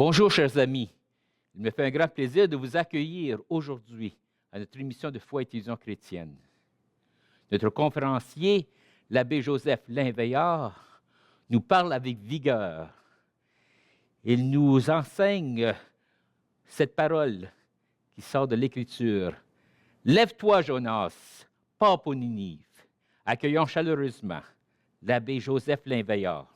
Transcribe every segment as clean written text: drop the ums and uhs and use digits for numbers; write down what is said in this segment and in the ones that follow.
Bonjour, chers amis. Il me fait un grand plaisir de vous accueillir aujourd'hui à notre émission de foi et télévision chrétienne. Notre conférencier, l'abbé Joseph Lainveillard, nous parle avec vigueur. Il nous enseigne cette parole qui sort de l'Écriture. « Lève-toi, Jonas, pars pour Ninive. » Accueillons chaleureusement l'abbé Joseph Lainveillard.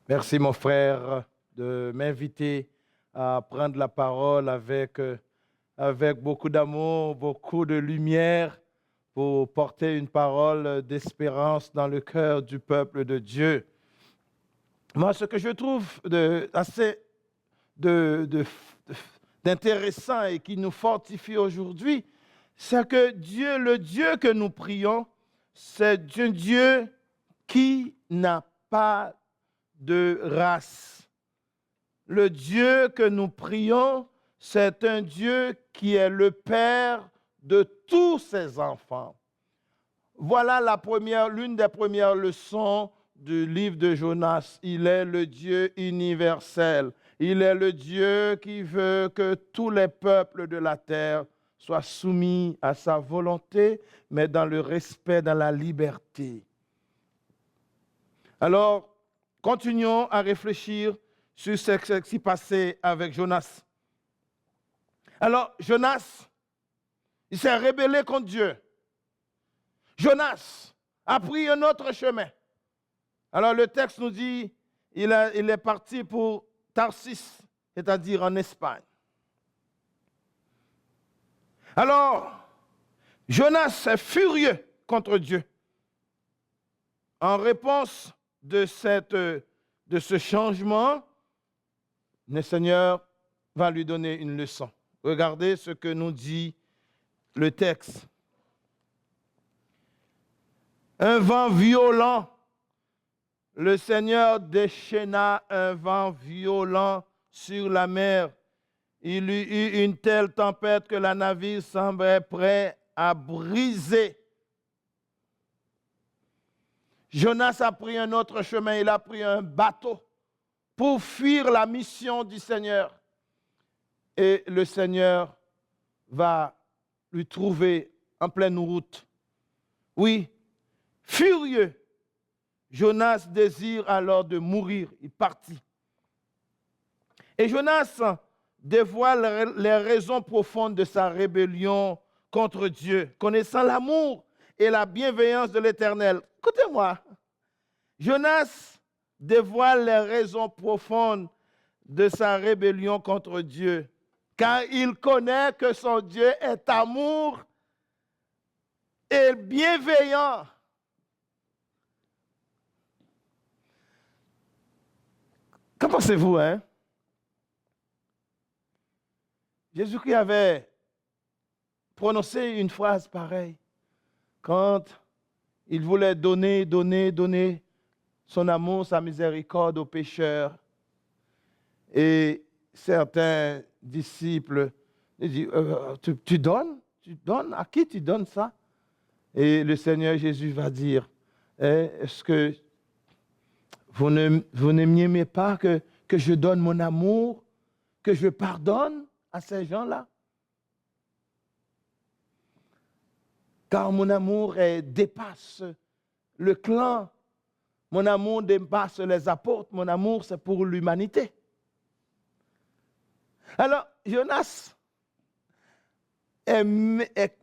Merci, mon frère, de m'inviter à prendre la parole avec beaucoup d'amour, beaucoup de lumière pour porter une parole d'espérance dans le cœur du peuple de Dieu. Moi, ce que je trouve assez d'intéressant et qui nous fortifie aujourd'hui, c'est que Dieu, le Dieu que nous prions, c'est un Dieu qui n'a pas de race. Le Dieu que nous prions, c'est un Dieu qui est le Père de tous ses enfants. Voilà l'une des premières leçons du livre de Jonas. Il est le Dieu universel. Il est le Dieu qui veut que tous les peuples de la terre soient soumis à sa volonté, mais dans le respect, dans la liberté. Alors, continuons à réfléchir sur ce qui s'est passé avec Jonas. Alors, Jonas, il s'est rébellé contre Dieu. Jonas a pris un autre chemin. Alors, le texte nous dit, il est parti pour Tarsis, c'est-à-dire en Espagne. Alors, Jonas est furieux contre Dieu. En réponse de ce changement, le Seigneur va lui donner une leçon. Regardez ce que nous dit le texte. Un vent violent, le Seigneur déchaîna un vent violent sur la mer. Il y eut une telle tempête que le navire semblait prêt à briser. Jonas a pris un autre chemin, il a pris un bateau pour fuir la mission du Seigneur. Et le Seigneur va lui trouver en pleine route. Oui, furieux, Jonas désire alors de mourir, il partit. Et Jonas dévoile les raisons profondes de sa rébellion contre Dieu, connaissant l'amour et la bienveillance de l'Éternel. Écoutez-moi, Jonas dévoile les raisons profondes de sa rébellion contre Dieu, car il connaît que son Dieu est amour et bienveillant. Qu'en pensez-vous, hein? Jésus-Christ avait prononcé une phrase pareille quand il voulait donner son amour, sa miséricorde aux pécheurs. Et certains disciples disent, tu donnes? À qui tu donnes ça? Et le Seigneur Jésus va dire, est-ce que vous ne m'aimez pas que je donne mon amour, que je pardonne à ces gens-là? Car mon amour dépasse le clan. Mon amour dépasse les apôtres. Mon amour, c'est pour l'humanité. Alors, Jonas est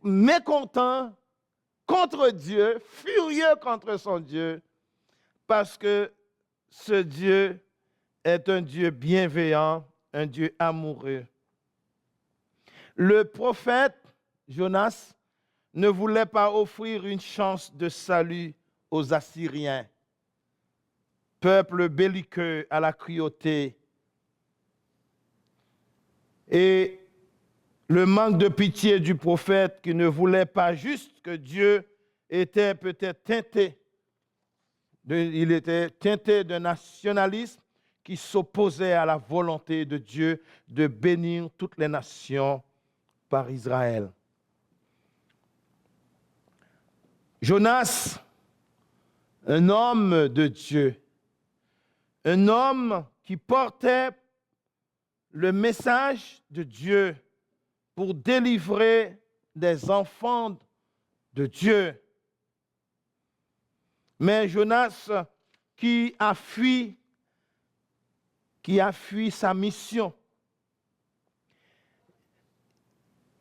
mécontent contre Dieu, furieux contre son Dieu, parce que ce Dieu est un Dieu bienveillant, un Dieu amoureux. Le prophète Jonas ne voulait pas offrir une chance de salut aux Assyriens, peuple belliqueux à la cruauté. Et le manque de pitié du prophète qui ne voulait pas juste que Dieu était peut-être teinté. Il était teinté d'un nationalisme qui s'opposait à la volonté de Dieu de bénir toutes les nations par Israël. Jonas, un homme de Dieu, un homme qui portait le message de Dieu pour délivrer des enfants de Dieu. Mais Jonas qui a fui sa mission.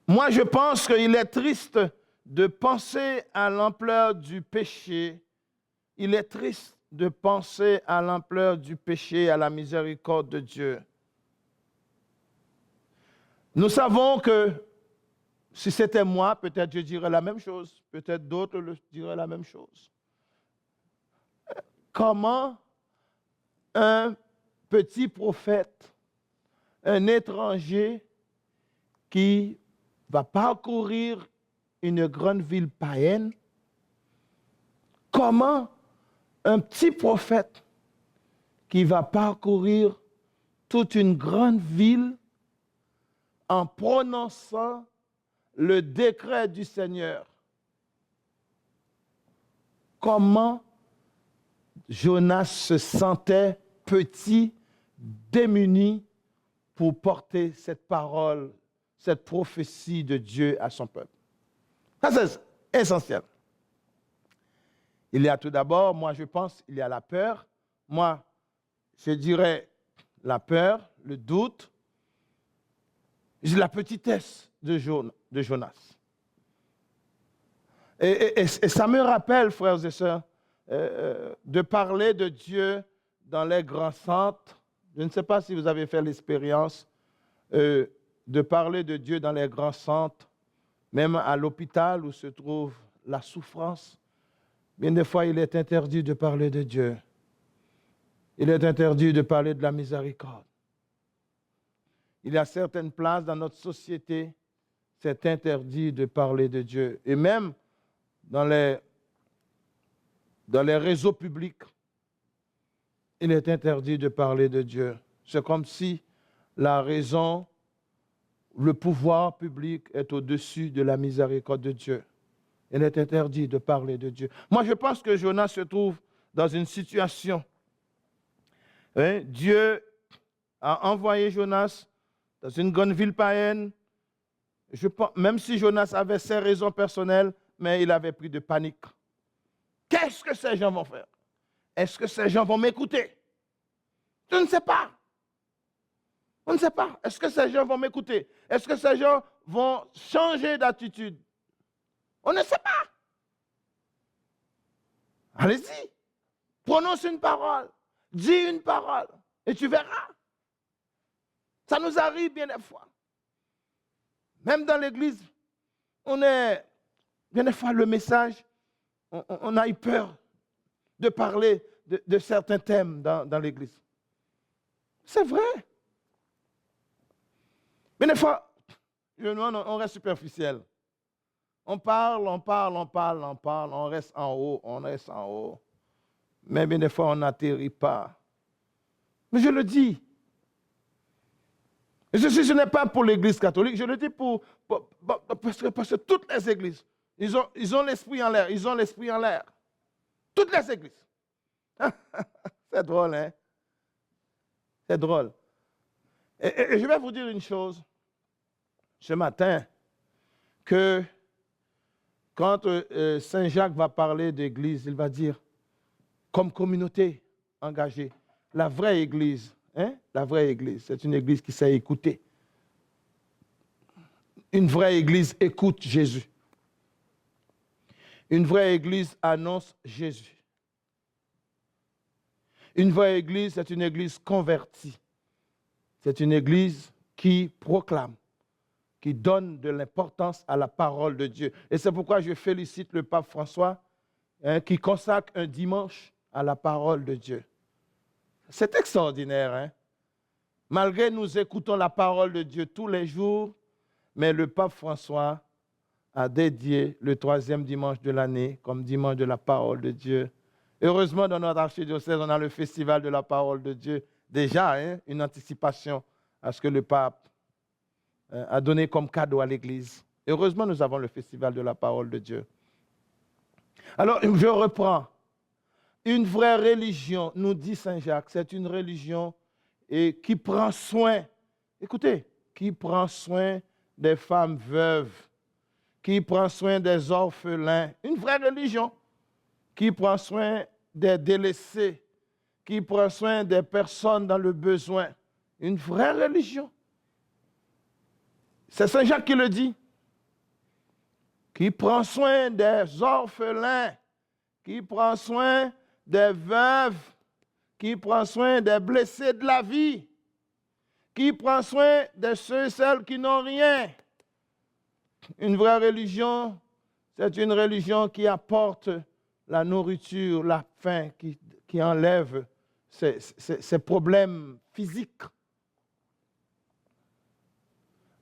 Moi, je pense qu'il est triste de penser à l'ampleur du péché. Il est triste de penser à l'ampleur du péché, à la miséricorde de Dieu. Nous savons que si c'était moi, peut-être je dirais la même chose. Peut-être d'autres diraient la même chose. Comment un petit prophète, un étranger qui va parcourir une grande ville païenne, comment un petit prophète qui va parcourir toute une grande ville en prononçant le décret du Seigneur, comment Jonas se sentait petit, démuni pour porter cette parole, cette prophétie de Dieu à son peuple. Ça, c'est essentiel. Il y a tout d'abord, moi je pense, il y a la peur. Moi, je dirais la peur, le doute, la petitesse de Jonas. Et ça me rappelle, frères et sœurs, de parler de Dieu dans les grands centres. Je ne sais pas si vous avez fait l'expérience de parler de Dieu dans les grands centres, même à l'hôpital où se trouve la souffrance. Bien des fois, il est interdit de parler de Dieu. Il est interdit de parler de la miséricorde. Il y a certaines places dans notre société, c'est interdit de parler de Dieu. Et même dans les réseaux publics, il est interdit de parler de Dieu. C'est comme si la raison, le pouvoir public est au-dessus de la miséricorde de Dieu. Il est interdit de parler de Dieu. Moi, je pense que Jonas se trouve dans une situation. Dieu a envoyé Jonas dans une grande ville païenne. Même si Jonas avait ses raisons personnelles, mais il avait pris de panique. Qu'est-ce que ces gens vont faire? Est-ce que ces gens vont m'écouter? Je ne sais pas. On ne sait pas. Est-ce que ces gens vont m'écouter? Est-ce que ces gens vont changer d'attitude? On ne sait pas. Allez-y. Prononce une parole. Dis une parole. Et tu verras. Ça nous arrive bien des fois. Même dans l'église, bien des fois, le message, on a eu peur de parler de certains thèmes dans l'église. C'est vrai. Mais des fois, on reste superficiel. On parle, on reste en haut. Mais bien des fois, on n'atterrit pas. Mais je le dis. Et ce n'est pas pour l'église catholique, je le dis parce que toutes les églises, ils ont l'esprit en l'air. Toutes les églises. C'est drôle, hein? C'est drôle. Et je vais vous dire une chose ce matin, que quand Saint Jacques va parler d'église, il va dire, comme communauté engagée, la vraie église, la vraie église, c'est une église qui sait écouter. Une vraie église écoute Jésus. Une vraie église annonce Jésus. Une vraie église, c'est une église convertie. C'est une église qui proclame, qui donne de l'importance à la parole de Dieu. Et c'est pourquoi je félicite le pape François, qui consacre un dimanche à la parole de Dieu. C'est extraordinaire, hein? Malgré nous écoutons la parole de Dieu tous les jours, mais le pape François a dédié le 3e dimanche de l'année comme dimanche de la parole de Dieu. Heureusement, dans notre archidiocèse, on a le festival de la parole de Dieu. Déjà, une anticipation à ce que le pape a donné comme cadeau à l'Église. Heureusement, nous avons le festival de la parole de Dieu. Alors, je reprends. Une vraie religion, nous dit Saint Jacques, c'est une religion qui prend soin. Écoutez, qui prend soin des femmes veuves, qui prend soin des orphelins, une vraie religion, qui prend soin des délaissés, qui prend soin des personnes dans le besoin, une vraie religion. C'est Saint Jacques qui le dit. Qui prend soin des orphelins, qui prend soin des veuves, qui prend soin des blessés de la vie, qui prend soin de ceux et celles qui n'ont rien. Une vraie religion, c'est une religion qui apporte la nourriture, la faim, qui enlève ces problèmes physiques.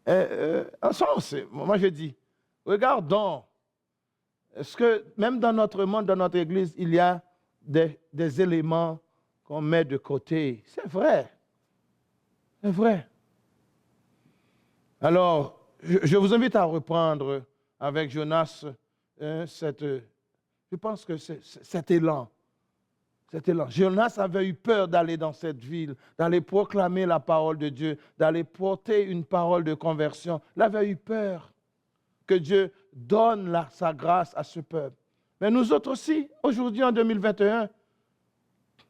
En sens, moi je dis, regardons, est-ce que même dans notre monde, dans notre Église, il y a des éléments qu'on met de côté? C'est vrai. C'est vrai. Alors, je vous invite à reprendre avec Jonas je pense que cet élan. Cet élan. Jonas avait eu peur d'aller dans cette ville, d'aller proclamer la parole de Dieu, d'aller porter une parole de conversion. Il avait eu peur que Dieu donne sa grâce à ce peuple. Mais nous autres aussi, aujourd'hui en 2021,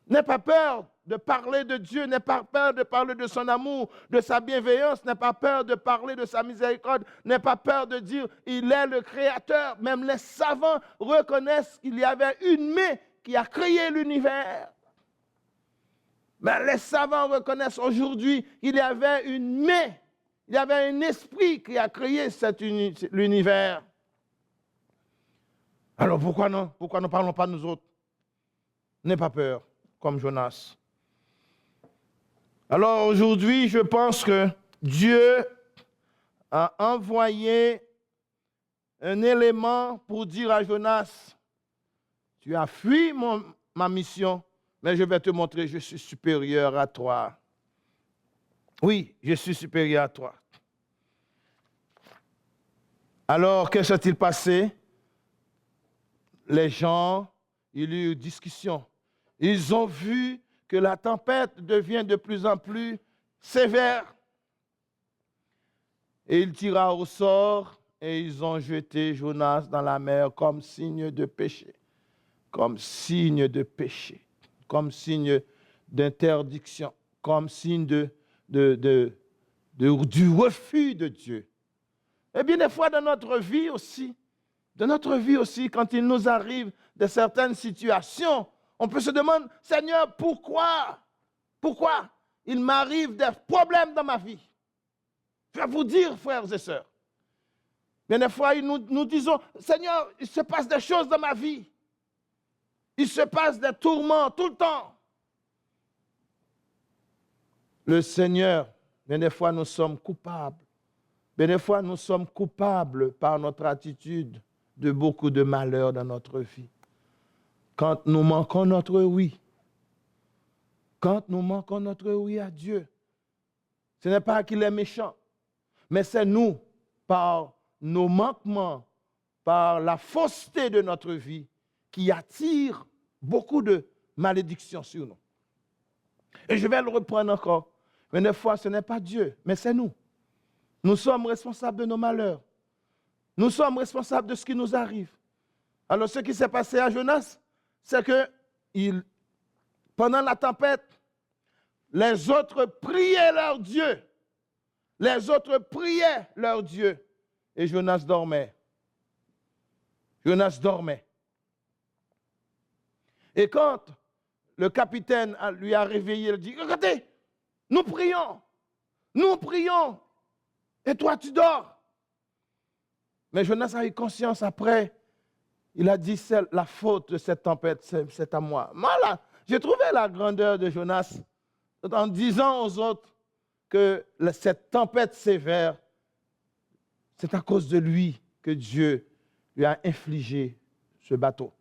n'aie pas peur de parler de Dieu, n'aie pas peur de parler de son amour, de sa bienveillance, n'aie pas peur de parler de sa miséricorde, n'aie pas peur de dire il est le Créateur. Même les savants reconnaissent qu'il y avait une main qui a créé l'univers. Mais les savants reconnaissent aujourd'hui qu'il y avait une main, il y avait un esprit qui a créé l'univers. Alors pourquoi non? Pourquoi ne parlons pas nous autres? N'aie pas peur, comme Jonas. Alors aujourd'hui, je pense que Dieu a envoyé un élément pour dire à Jonas, tu as fui ma mission, mais je vais te montrer, je suis supérieur à toi. Oui, je suis supérieur à toi. Alors, que s'est-il passé? Les gens, il y a eu une discussion. Ils ont vu que la tempête devient de plus en plus sévère. Et il tira au sort et ils ont jeté Jonas dans la mer comme signe de péché. Comme signe de péché. Comme signe d'interdiction. Comme signe du refus de Dieu. Et bien des fois dans notre vie aussi, quand il nous arrive de certaines situations, on peut se demander, Seigneur, pourquoi il m'arrive des problèmes dans ma vie? Je vais vous dire, frères et sœurs, bien des fois, nous disons, Seigneur, il se passe des choses dans ma vie. Il se passe des tourments tout le temps. Le Seigneur, bien des fois, nous sommes coupables. Bien des fois, nous sommes coupables par notre attitude de beaucoup de malheurs dans notre vie. Quand nous manquons notre oui. Quand nous manquons notre oui à Dieu. Ce n'est pas qu'il est méchant, mais c'est nous, par nos manquements, par la fausseté de notre vie, qui attire beaucoup de malédictions sur nous. Et je vais le reprendre encore. Mais des fois, ce n'est pas Dieu, mais c'est nous. Nous sommes responsables de nos malheurs. Nous sommes responsables de ce qui nous arrive. Alors, ce qui s'est passé à Jonas, c'est que pendant la tempête, les autres priaient leur Dieu. Les autres priaient leur Dieu. Et Jonas dormait. Jonas dormait. Et quand le capitaine lui a réveillé, il dit, regardez, nous prions, et toi tu dors. Mais Jonas a eu conscience après, il a dit, c'est la faute de cette tempête, c'est à moi. Moi là, j'ai trouvé la grandeur de Jonas en disant aux autres que cette tempête sévère, c'est à cause de lui que Dieu lui a infligé ce bateau.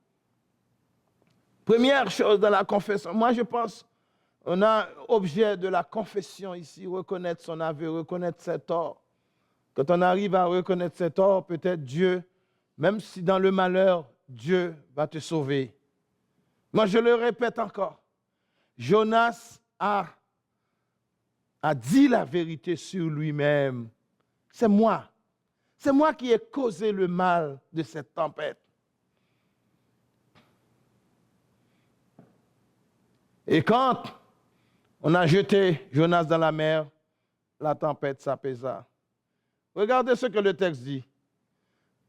Première chose dans la confession, moi je pense, on a objet de la confession ici, reconnaître son aveu, reconnaître ses torts. Quand on arrive à reconnaître ses torts, peut-être Dieu, même si dans le malheur, Dieu va te sauver. Moi je le répète encore, Jonas a a dit la vérité sur lui-même. C'est moi. C'est moi qui ai causé le mal de cette tempête. Et quand on a jeté Jonas dans la mer, la tempête s'apaisa. Regardez ce que le texte dit.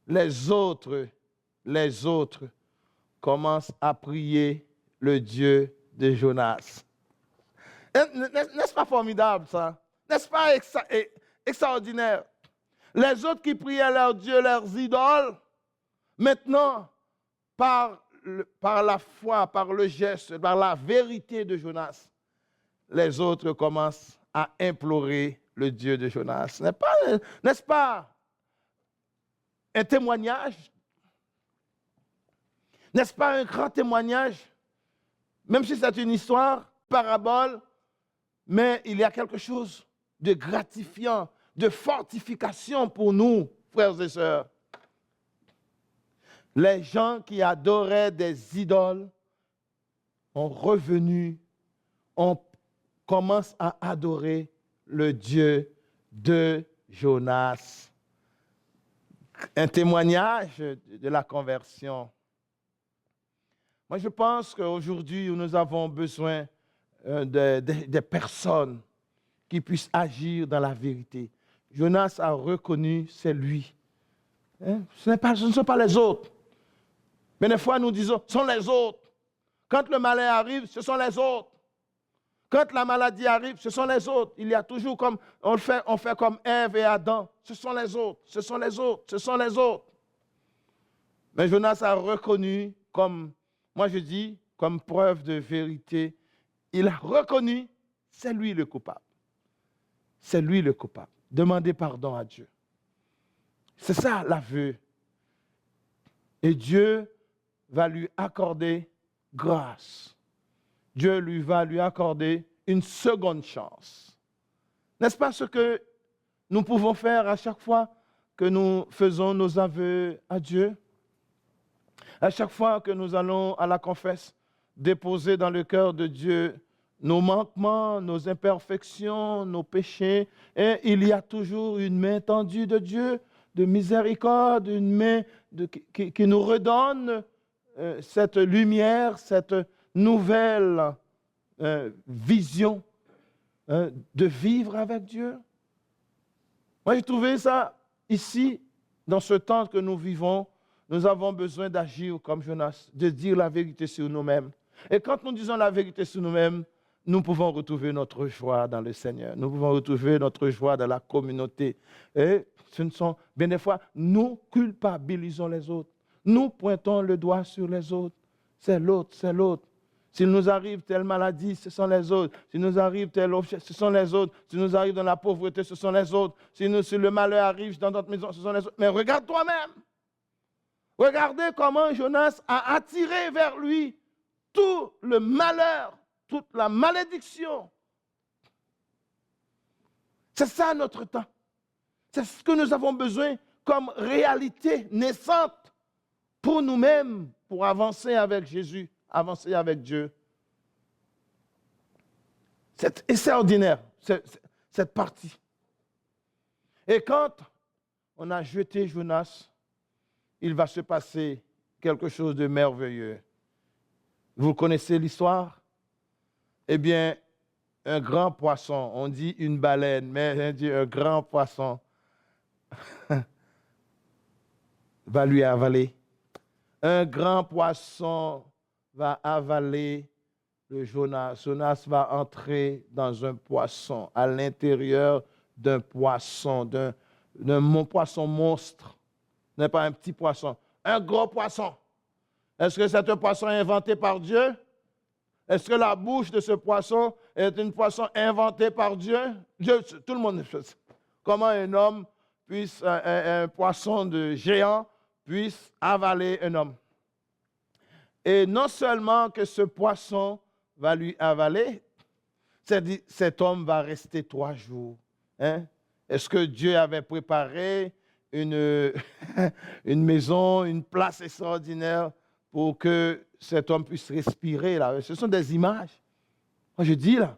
Les autres commencent à prier le Dieu de Jonas. N'est-ce pas formidable ça? N'est-ce pas extraordinaire? Les autres qui priaient leur Dieu, leurs idoles, maintenant, par la foi, par le geste, par la vérité de Jonas, les autres commencent à implorer le Dieu de Jonas. N'est-ce pas un témoignage? N'est-ce pas un grand témoignage? Même si c'est une histoire, parabole, mais il y a quelque chose de gratifiant, de fortification pour nous, frères et sœurs. Les gens qui adoraient des idoles ont revenu, on commence à adorer le Dieu de Jonas. Un témoignage de la conversion. Moi, je pense qu'aujourd'hui, nous avons besoin des personnes qui puissent agir dans la vérité. Jonas a reconnu, c'est lui. Hein? Ce ne sont pas les autres. Mais des fois, nous disons, ce sont les autres. Quand le malheur arrive, ce sont les autres. Quand la maladie arrive, ce sont les autres. Il y a toujours comme, on fait comme Ève et Adam. Ce sont les autres, ce sont les autres, ce sont les autres. Mais Jonas a reconnu comme, moi je dis, comme preuve de vérité, il a reconnu, c'est lui le coupable. C'est lui le coupable. Demandez pardon à Dieu. C'est ça l'aveu. Et Dieu va lui accorder grâce. Dieu va lui accorder une seconde chance. N'est-ce pas ce que nous pouvons faire à chaque fois que nous faisons nos aveux à Dieu? À chaque fois que nous allons à la confesse, déposer dans le cœur de Dieu nos manquements, nos imperfections, nos péchés, et il y a toujours une main tendue de Dieu, de miséricorde, une main qui nous redonne cette lumière, cette nouvelle vision de vivre avec Dieu. Moi, j'ai trouvé ça ici, dans ce temps que nous vivons, nous avons besoin d'agir comme Jonas, de dire la vérité sur nous-mêmes. Et quand nous disons la vérité sur nous-mêmes, nous pouvons retrouver notre joie dans le Seigneur. Nous pouvons retrouver notre joie dans la communauté. Et bien des fois, nous culpabilisons les autres. Nous pointons le doigt sur les autres. C'est l'autre, c'est l'autre. S'il nous arrive telle maladie, ce sont les autres. S'il nous arrive tel objet, ce sont les autres. S'il nous arrive dans la pauvreté, ce sont les autres. Si le malheur arrive dans notre maison, ce sont les autres. Mais regarde toi-même. Regardez comment Jonas a attiré vers lui tout le malheur, toute la malédiction. C'est ça notre temps. C'est ce que nous avons besoin comme réalité naissante pour nous-mêmes, pour avancer avec Jésus, avancer avec Dieu. C'est extraordinaire, cette partie. Et quand on a jeté Jonas, il va se passer quelque chose de merveilleux. Vous connaissez l'histoire? Eh bien, un grand poisson, on dit une baleine, mais on dit un grand poisson va lui avaler. Un grand poisson va avaler le Jonas. Jonas va entrer dans un poisson, à l'intérieur d'un poisson, d'un poisson monstre. Ce n'est pas un petit poisson, un gros poisson. Est-ce que c'est un poisson inventé par Dieu? Est-ce que la bouche de ce poisson est une poisson inventée par Dieu? Tout le monde sait. Comment un homme puisse, un poisson de géant puisse avaler un homme. Et non seulement que ce poisson va lui avaler, cet homme va rester 3 jours. Hein? Est-ce que Dieu avait préparé une maison, une place extraordinaire pour que cet homme puisse respirer là? Ce sont des images. Moi, je dis là,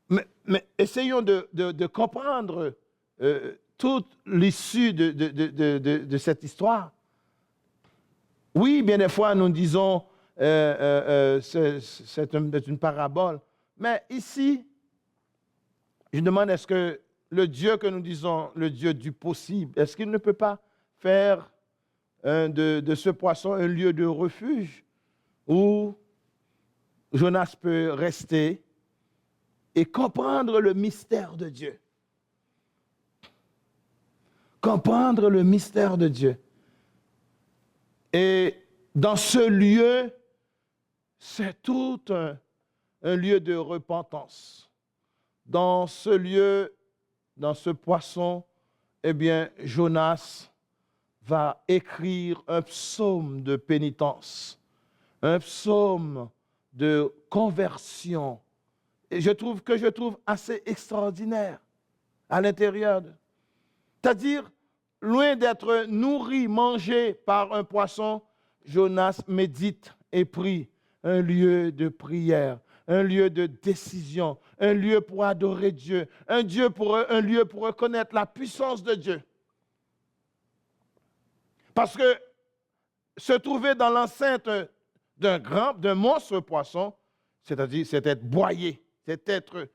Mais essayons de comprendre toute l'issue de cette histoire. Oui, bien des fois, nous disons c'est une parabole. Mais ici, je demande, est-ce que le Dieu que nous disons, le Dieu du possible, est-ce qu'il ne peut pas faire de ce poisson un lieu de refuge où Jonas peut rester et comprendre le mystère de Dieu? Comprendre le mystère de Dieu. Et dans ce lieu, c'est tout un lieu de repentance. Dans ce lieu, dans ce poisson, eh bien, Jonas va écrire un psaume de pénitence, un psaume de conversion. Et je trouve assez extraordinaire à l'intérieur. C'est-à-dire, loin d'être nourri, mangé par un poisson, Jonas médite et prie. Un lieu de prière, un lieu de décision, un lieu pour adorer Dieu, un lieu pour reconnaître la puissance de Dieu. Parce que se trouver dans l'enceinte d'un monstre poisson, c'est-à-dire c'est être broyé, c'est être,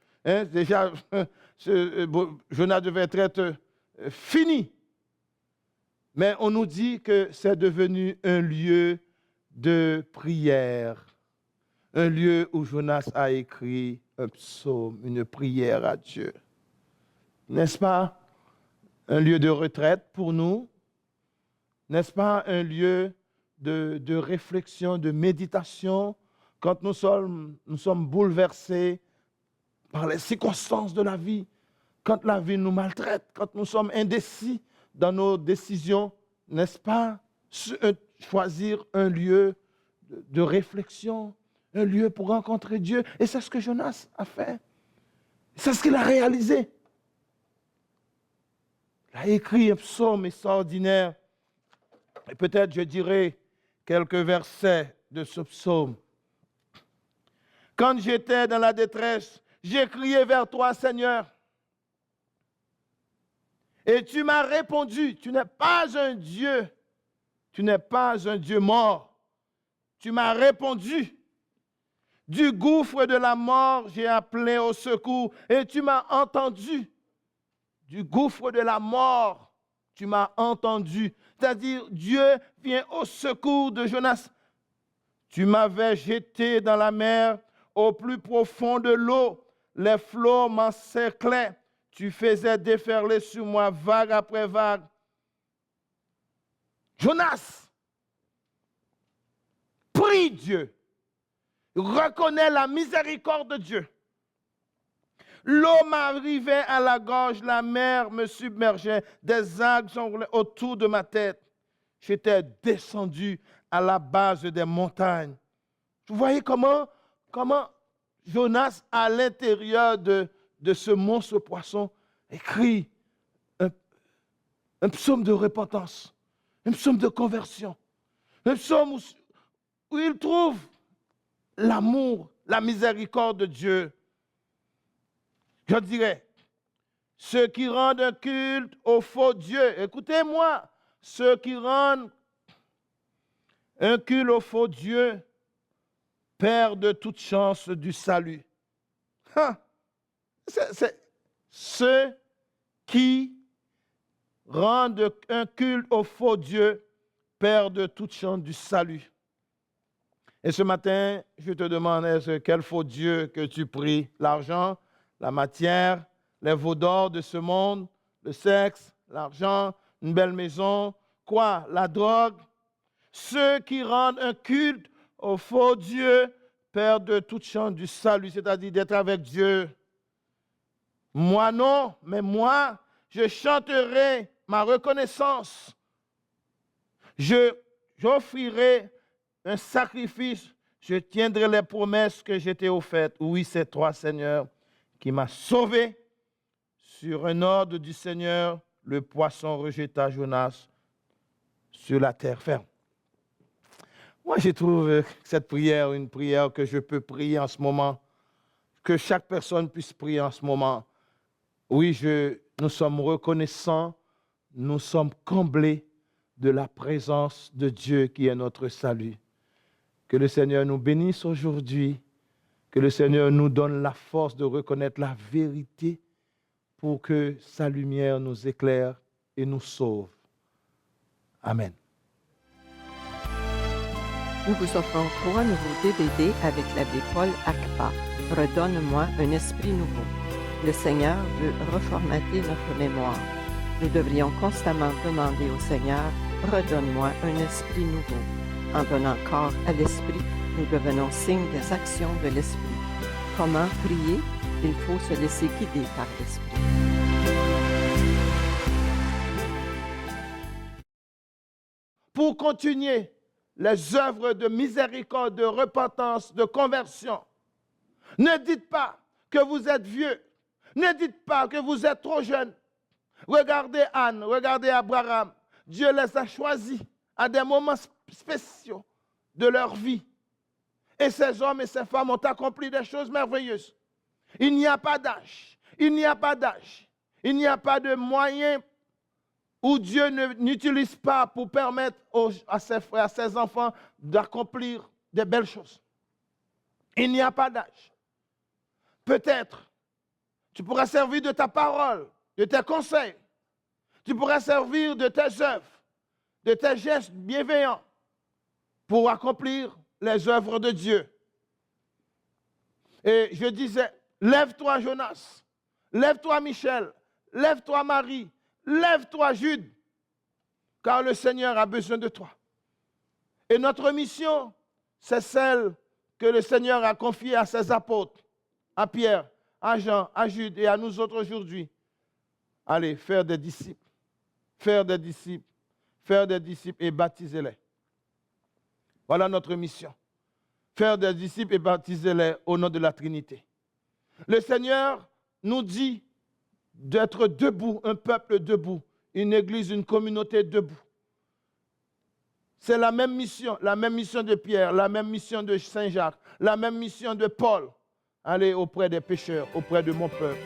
déjà, Jonas devait être fini. Mais on nous dit que c'est devenu un lieu de prière, un lieu où Jonas a écrit un psaume, une prière à Dieu. N'est-ce pas un lieu de retraite pour nous? N'est-ce pas un lieu de réflexion, de méditation, quand nous sommes bouleversés par les circonstances de la vie, quand la vie nous maltraite, quand nous sommes indécis dans nos décisions, n'est-ce pas choisir un lieu de réflexion, un lieu pour rencontrer Dieu? Et c'est ce que Jonas a fait. C'est ce qu'il a réalisé. Il a écrit un psaume extraordinaire. Et peut-être je dirai quelques versets de ce psaume. Quand j'étais dans la détresse, j'ai crié vers toi, Seigneur. Et tu m'as répondu, tu n'es pas un Dieu, tu n'es pas un Dieu mort. Tu m'as répondu. Du gouffre de la mort, j'ai appelé au secours et tu m'as entendu. Du gouffre de la mort, tu m'as entendu. C'est-à-dire, Dieu vient au secours de Jonas. Tu m'avais jeté dans la mer, au plus profond de l'eau. Les flots m'encerclaient. Tu faisais déferler sur moi vague après vague. Jonas, prie Dieu. Reconnais la miséricorde de Dieu. L'eau m'arrivait à la gorge, la mer me submergeait, des algues s'enroulaient autour de ma tête. J'étais descendu à la base des montagnes. Vous voyez comment Jonas, à l'intérieur de ce monstre poisson, écrit un psaume de repentance, un psaume de conversion, un psaume où il trouve l'amour, la miséricorde de Dieu. Je dirais, ceux qui rendent un culte au faux Dieu, écoutez-moi, ceux qui rendent un culte au faux Dieu perdent toute chance du salut. C'est ceux qui rendent un culte au faux Dieu perdent toute chance du salut. Et ce matin, je te demande, quel faux Dieu que tu pries? L'argent, la matière, les veaux d'or de ce monde, le sexe, l'argent, une belle maison, quoi? La drogue. Ceux qui rendent un culte au faux Dieu perdent toute chance du salut, c'est-à-dire d'être avec Dieu. Moi non, mais moi, je chanterai ma reconnaissance. J'offrirai un sacrifice, je tiendrai les promesses que je t'ai offertes. Oui, c'est toi, Seigneur, qui m'as sauvé. Sur un ordre du Seigneur, le poisson rejeta Jonas sur la terre ferme. Moi, je trouve cette prière une prière que je peux prier en ce moment. que chaque personne puisse prier en ce moment. Oui, nous sommes reconnaissants, nous sommes comblés de la présence de Dieu qui est notre salut. Que le Seigneur nous bénisse aujourd'hui, que le Seigneur nous donne la force de reconnaître la vérité pour que sa lumière nous éclaire et nous sauve. Amen. Nous vous offrons 3 nouveaux DVD avec l'abbé Paul Akpa. Redonne-moi un esprit nouveau. Le Seigneur veut reformater notre mémoire. Nous devrions constamment demander au Seigneur, redonne-moi un esprit nouveau. En donnant corps à l'esprit, nous devenons signe des actions de l'esprit. Comment prier? Il faut se laisser guider par l'esprit. Pour continuer les œuvres de miséricorde, de repentance, de conversion, ne dites pas que vous êtes vieux. Ne dites pas que vous êtes trop jeune. Regardez Anne, regardez Abraham. Dieu les a choisis à des moments spéciaux de leur vie. Et ces hommes et ces femmes ont accompli des choses merveilleuses. Il n'y a pas d'âge. Il n'y a pas d'âge. Il n'y a pas de moyen où Dieu n'utilise pas pour permettre à ses frères, à ses enfants d'accomplir des belles choses. Il n'y a pas d'âge. Peut-être, tu pourras servir de ta parole, de tes conseils. Tu pourras servir de tes œuvres, de tes gestes bienveillants pour accomplir les œuvres de Dieu. Et je disais, lève-toi Jonas, lève-toi Michel, lève-toi Marie, lève-toi Jude, car le Seigneur a besoin de toi. Et notre mission, c'est celle que le Seigneur a confiée à ses apôtres, à Pierre, à Jean, à Jude et à nous autres aujourd'hui. Allez, faire des disciples, faire des disciples, faire des disciples et baptisez-les. Voilà notre mission. Faire des disciples et baptisez-les au nom de la Trinité. Le Seigneur nous dit d'être debout, un peuple debout, une église, une communauté debout. C'est la même mission de Pierre, la même mission de Saint Jacques, la même mission de Paul. Aller auprès des pécheurs, auprès de mon peuple.